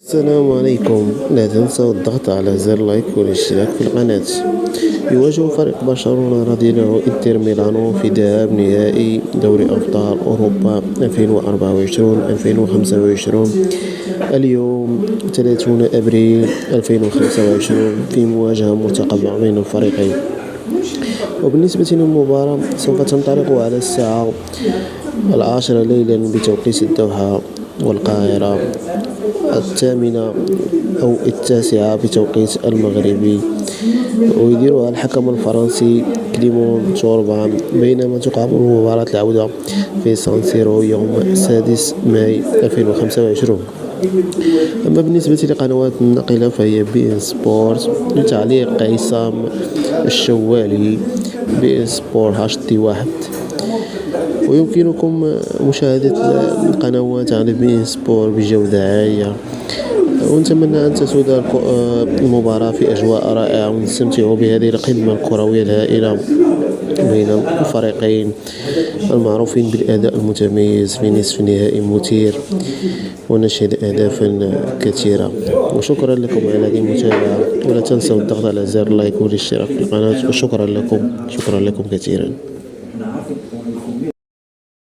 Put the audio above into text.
السلام عليكم. لا تنسوا الضغط على زر لايك والاشتراك في القناة. يواجه فريق برشلونة رذيله انتر ميلانو في ذهاب نهائي دوري أبطال أوروبا 2024-2025 اليوم 30 أبريل 2025 في مواجهة مرتقبة بين الفريقين. وبالنسبة للمباراة سوف تنطلق على الساعة 10 ليلا بتوقيت الدوحة والقاهرة، 8 أو 9 بتوقيت المغربي، ويديرها الحكم الفرنسي كليمون توربان، بينما تقام مباراة العودة في سان سيرو يوم 6 ماي 2025. أما بالنسبة لقنوات الناقلة فهي بي إن سبورت لتعليق عصام الشوالي، بي إن سبورت HD1. ويمكنكم مشاهدة القنوات على بي إن سبورت بجودة عالية. ونتمنى أن تسود المباراة في أجواء رائعة ونستمتع بهذه القمة الكروية الهائلة بين الفريقين المعروفين بالأداء المتميز في نصف نهائي مثير، ونشهد أهدافا كثيرة. وشكرا لكم على هذه المتابعة، ولا تنسوا الضغط على زر لايك والاشتراك في القناة. وشكرا لكم كثيرا.